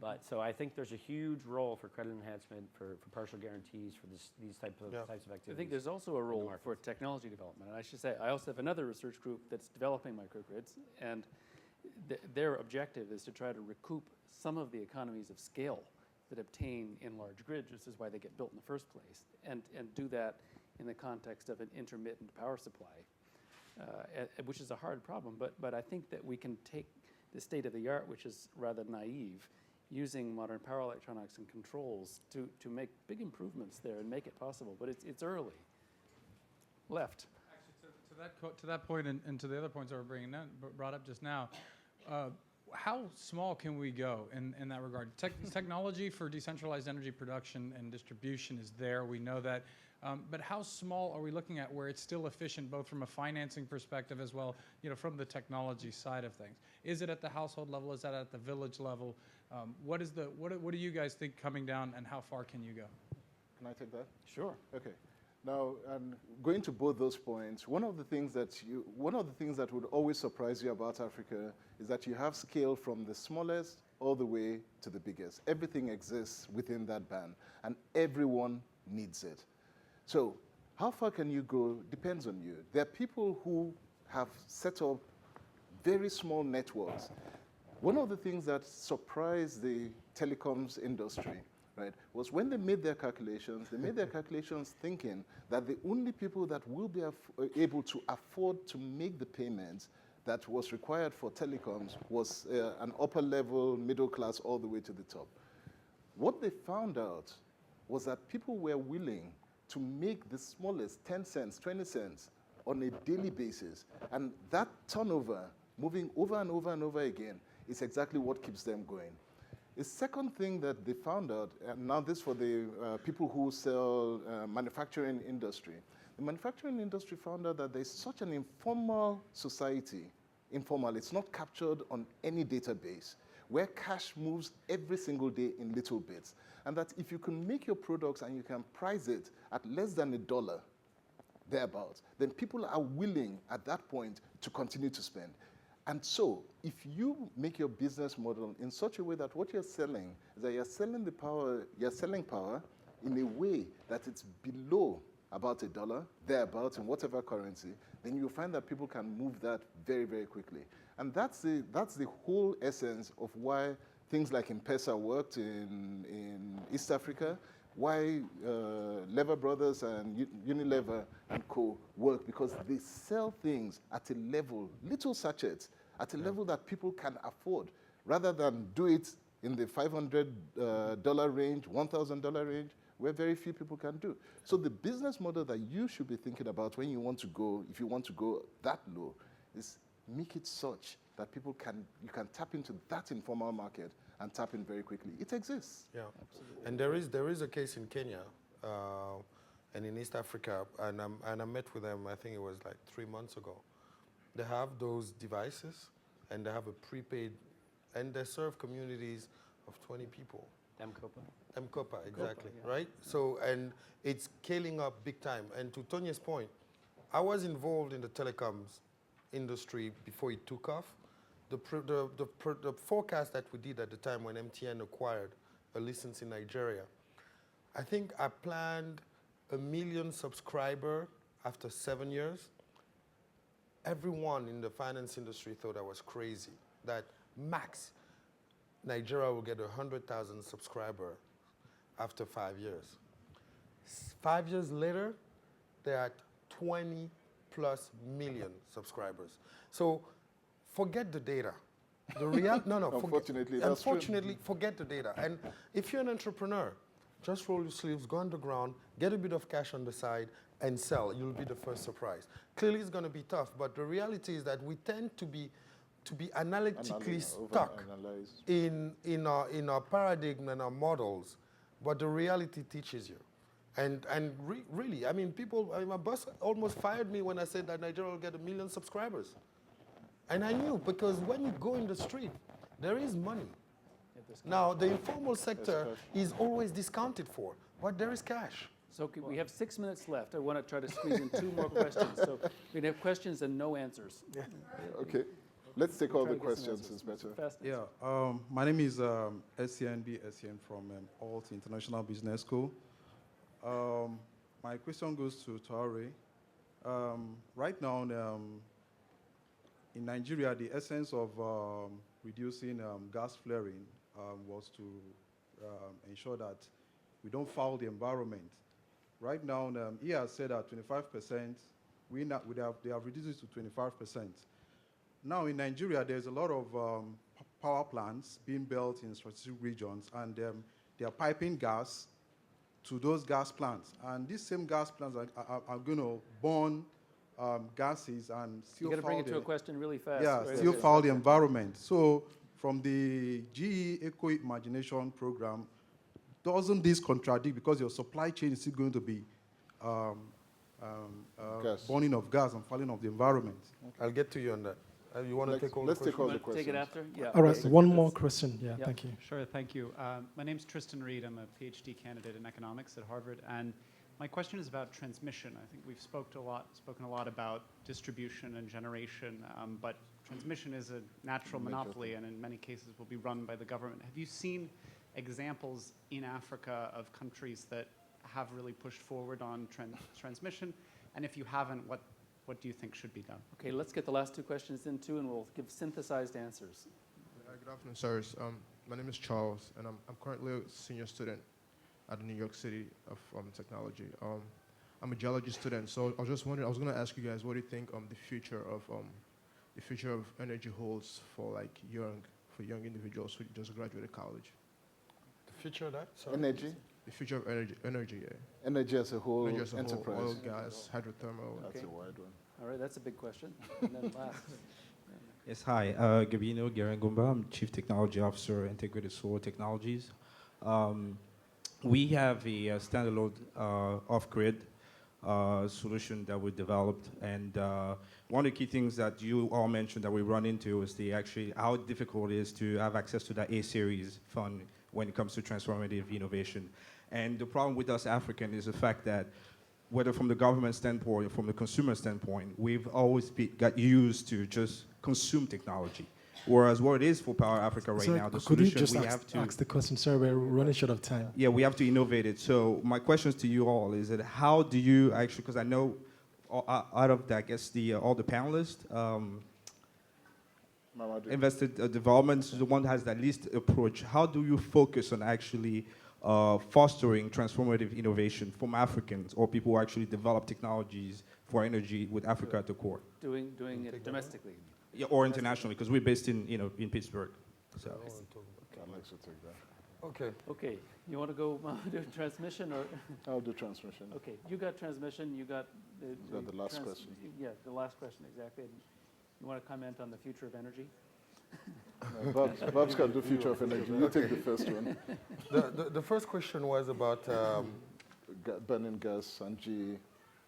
But so I think there's a huge role for credit enhancement, for partial guarantees, for these types of activities. I think there's also a role for technology development. And I should say, I also have another research group that's developing microgrids, and their objective is to try to recoup some of the economies of scale that obtain in large grids, which is why they get built in the first place, and do that in the context of an intermittent power supply, which is a hard problem. But I think that we can take the state of the art, which is rather naive, using modern power electronics and controls to make big improvements there and make it possible. But it's early. Left. Actually, to that point and to the other points that were brought up just now, how small can we go in that regard? Technology for decentralized energy production and distribution is there. We know that. But how small are we looking at where it's still efficient, both from a financing perspective as well, from the technology side of things? Is it at the household level? Is that at the village level? What do you guys think coming down, and how far can you go? Can I take that? Sure. Okay. Now, and going to both those points, one of the things that would always surprise you about Africa is that you have scale from the smallest all the way to the biggest. Everything exists within that band, and everyone needs it. So how far can you go depends on you. There are people who have set up very small networks. One of the things that surprised the telecoms industry, right, was when they made their calculations thinking that the only people that will be able to afford to make the payments that was required for telecoms was an upper level, middle class, all the way to the top. What they found out was that people were willing to make the smallest 10 cents, 20 cents on a daily basis. And that turnover, moving over and over and over again, is exactly what keeps them going. The second thing that they found out, and now this for the people who sell manufacturing industry, the manufacturing industry found out that there's such an informal society, informal, it's not captured on any database, where cash moves every single day in little bits. And that if you can make your products and you can price it at less than $1, thereabouts, then people are willing at that point to continue to spend. And so, if you make your business model in such a way that what you're selling is that you're selling power in a way that it's below about $1, thereabouts, in whatever currency, then you'll find that people can move that very, very quickly. And that's the whole essence of why things like M-Pesa worked in East Africa, why Lever Brothers and Unilever and Co. work, because they sell things at a level, little sachets, at a level that people can afford, rather than do it in the $500 range, $1,000 range, where very few people can do. So the business model that you should be thinking about when you want to go, if you want to go that low, is make it such that you can tap into that informal market and tap in very quickly. It exists. Yeah, absolutely. And there is a case in Kenya and in East Africa, and I met with them, I think it was like 3 months ago. They have those devices, and they have a prepaid, and they serve communities of 20 people. M-Copa, exactly, yeah. right? So, and it's scaling up big time. And to Tonya's point, I was involved in the telecoms industry before it took off. The forecast that we did at the time when MTN acquired a license in Nigeria, I think I planned 1 million subscribers after 7 years. Everyone in the finance industry thought I was crazy, that max Nigeria will get 100,000 subscribers after 5 years. 5 years later, they're at 20+ million subscribers. So forget the data. The unfortunately, forget the data. And if you're an entrepreneur, just roll your sleeves, go underground, get a bit of cash on the side, and sell. You'll be the first surprise. Clearly, it's going to be tough, but the reality is that we tend to be analytically stuck in our paradigm and our models, but the reality teaches you. And really, I mean, my boss almost fired me when I said that Nigeria will get 1 million subscribers. And I knew, because when you go in the street, there is money. Now, the informal sector is always discounted for, but there is cash. So we have 6 minutes left. I want to try to squeeze in 2 more questions. So we're going to have questions and no answers. Yeah. Okay. Let's take all the questions. It's better. Yeah. My name is SCNB from Alt International Business School. My question goes to Taure. Right now, in Nigeria, the essence of reducing gas flaring was to ensure that we don't foul the environment. Right now, he has said that 25%, they have reduced it to 25%. Now in Nigeria, there's a lot of power plants being built in strategic regions, and they are piping gas to those gas plants. And these same gas plants are going to burn gases and still you got to bring it to a question really fast. Yeah, right? still foul the environment. So from the GE Eco Imagination program, doesn't this contradict, because your supply chain is still going to be burning of gas and fouling of the environment? I'll get to you on that. You want to take all the questions? Let's take all the questions. Take it after? Yeah. All right, one more question. Yeah, Yeah. thank you. Sure, thank you. My name's Tristan Reed. I'm a PhD candidate in economics at Harvard, and my question is about transmission. I think we've spoken a lot about distribution and generation, but transmission is a natural monopoly, and in many cases will be run by the government. Have you seen examples in Africa of countries that have really pushed forward on transmission? And if you haven't, what what do you think should be done? Okay, let's get the last two questions in too, and we'll give synthesized answers. Good afternoon, sirs. My name is Charles, and I'm currently a senior student at the New York City of Technology. I'm a geology student, so I was just wondering. I was going to ask you guys, what do you think the future of energy holds for young individuals who just graduated college? The future of that? Sorry. Energy? The future of energy, yeah. Energy as a whole Energy as a enterprise. whole, oil, gas, hydrothermal. That's Okay. a wide one. All right, that's a big question. And then last. Yes, hi. Gabino Garangumba. I'm Chief Technology Officer, Integrated Solar Technologies. We have a standalone off-grid solution that we developed, and one of the key things that you all mentioned that we run into is how difficult it is to have access to that A-series fund when it comes to transformative innovation. And the problem with us African is the fact that whether from the government standpoint or from the consumer standpoint, we've always got used to just consume technology. Whereas what it is for Power Africa right Sir, now, the could you solution just we have to... ask the question? Sorry, we're running short of time. Yeah, we have to innovate it. So my questions to you all is that how do you actually, because I know out of that, I guess all the panelists, invested development is the one that has that least approach. How do you focus on actually fostering transformative innovation from Africans or people who actually develop technologies for energy with Africa at the core? Doing it domestically. Yeah, or internationally, because we're based in Pittsburgh. So. Alex will take that. Okay. Okay, you want to go do transmission or? I'll do transmission. Okay, you got transmission, you got The last question. Yeah, the last question, exactly. You want to comment on the future of energy? Babs can do future of energy. You take the first one. The first question was about... Burning gas and GE.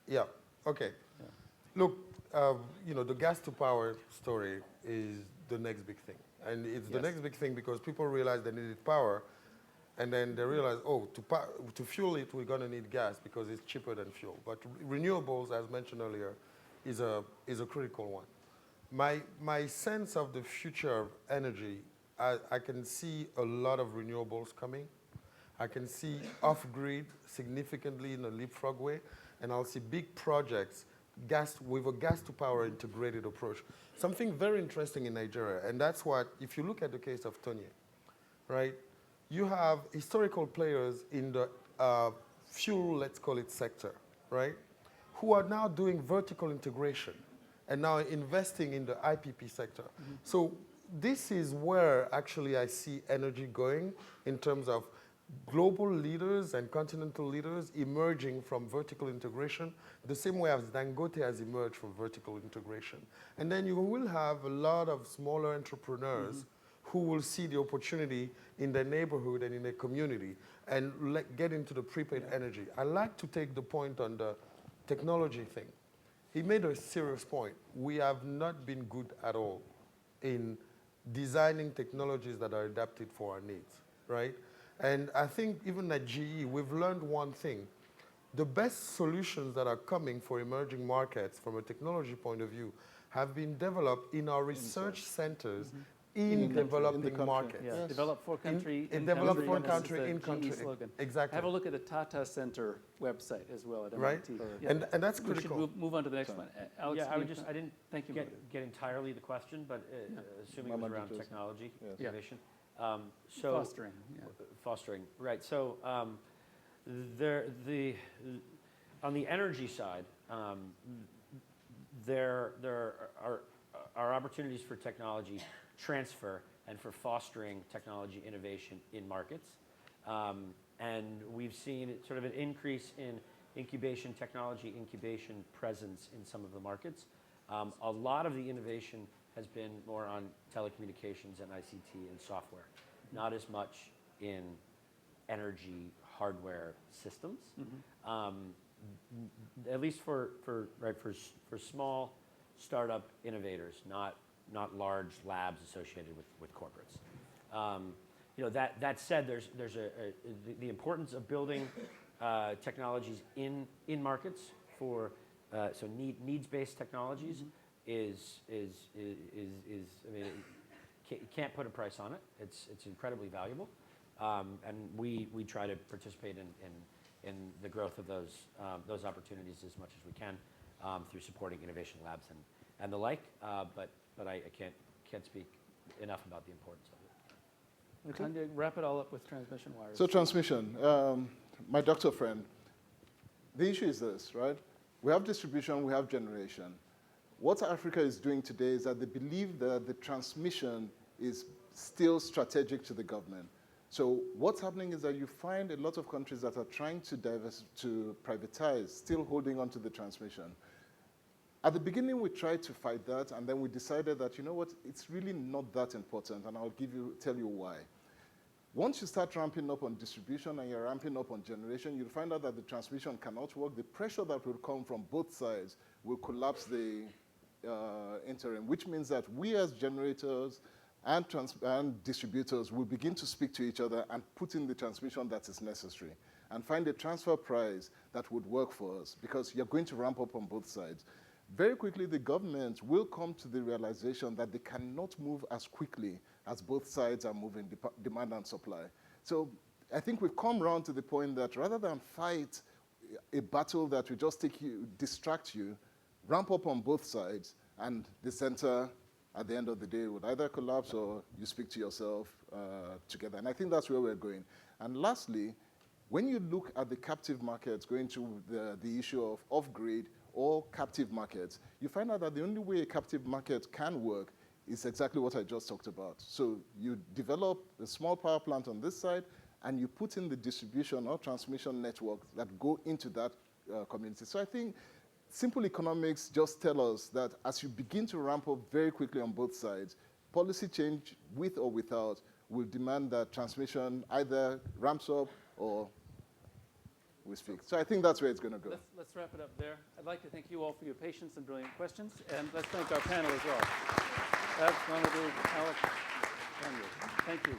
Yeah, okay. Yeah. Look, the gas to power story is the next big thing. And it's the next big thing because people realize they needed power, and then they realize, to fuel it, we're going to need gas because it's cheaper than fuel. But renewables, as mentioned earlier, is a critical one. My sense of the future of energy, I can see a lot of renewables coming. I can see off-grid significantly in a leapfrog way, and I'll see big projects with a gas-to-power integrated approach. Something very interesting in Nigeria, and that's what, if you look at the case of Tonye, right, you have historical players in the fuel, let's call it sector, right, who are now doing vertical integration and now investing in the IPP sector. Mm-hmm. So this is where actually I see energy going in terms of global leaders and continental leaders emerging from vertical integration, the same way as Dangote has emerged from vertical integration. And then you will have a lot of smaller entrepreneurs who will see the opportunity in their neighborhood and in their community and get into the prepaid energy. I like to take the point on the technology thing. He made a serious point. We have not been good at all in designing technologies that are adapted for our needs, right? And I think even at GE, we've learned one thing. The best solutions that are coming for emerging markets from a technology point of view have been developed in our research centers in developing markets. Yeah. Yes. Develop for country, in develop for country, in country. Slogan. Exactly. Have a look at the Tata Center website as well at MIT. Right. Yeah. And that's We critical. should move on to the next one. Alex, Yeah, I didn't thank you. get entirely the question, but assuming it was around technology, innovation. Fostering. Yeah. Fostering, right. So on the energy side, there are opportunities for technology transfer and for fostering technology innovation in markets. And we've seen sort of an increase in technology incubation presence in some of the markets. A lot of the innovation has been more on telecommunications and ICT and software, not as much in energy hardware systems. At least for small startup innovators, not large labs associated with corporates. That said, there's the importance of building technologies in markets for needs-based technologies is I mean, you can't put a price on it. It's incredibly valuable, and we try to participate in the growth of those opportunities as much as we can. through supporting innovation labs and the like. But I can't speak enough about the importance of it. Okay. Tanya, wrap it all up with transmission wires. So transmission, my doctor friend, the issue is this, right? We have distribution, we have generation. What Africa is doing today is that they believe that the transmission is still strategic to the government. So what's happening is that you find a lot of countries that are trying to privatize, still holding on to the transmission. At the beginning, we tried to fight that, and then we decided that, you know what, it's really not that important, and I'll tell you why. Once you start ramping up on distribution and you're ramping up on generation, you'll find out that the transmission cannot work. The pressure that will come from both sides will collapse the interim, which means that we as generators and distributors will begin to speak to each other and put in the transmission that is necessary and find a transfer price that would work for us, because you're going to ramp up on both sides. Very quickly, the government will come to the realization that they cannot move as quickly as both sides are moving, demand and supply. So I think we've come around to the point that rather than fight a battle that will just distract you, ramp up on both sides, and the center at the end of the day would either collapse or you speak to yourself together. And I think that's where we're going. And lastly, when you look at the captive markets, going to the issue of off-grid or captive markets, you find out that the only way a captive market can work is exactly what I just talked about. So you develop a small power plant on this side, and you put in the distribution or transmission network that go into that community. So I think simple economics just tell us that as you begin to ramp up very quickly on both sides, policy change with or without will demand that transmission either ramps up or we speak. So I think that's where it's going to go. Let's wrap it up there. I'd like to thank you all for your patience and brilliant questions, and let's thank our panel as well. That's Mohamedou, Alex, Tanya. Thank you.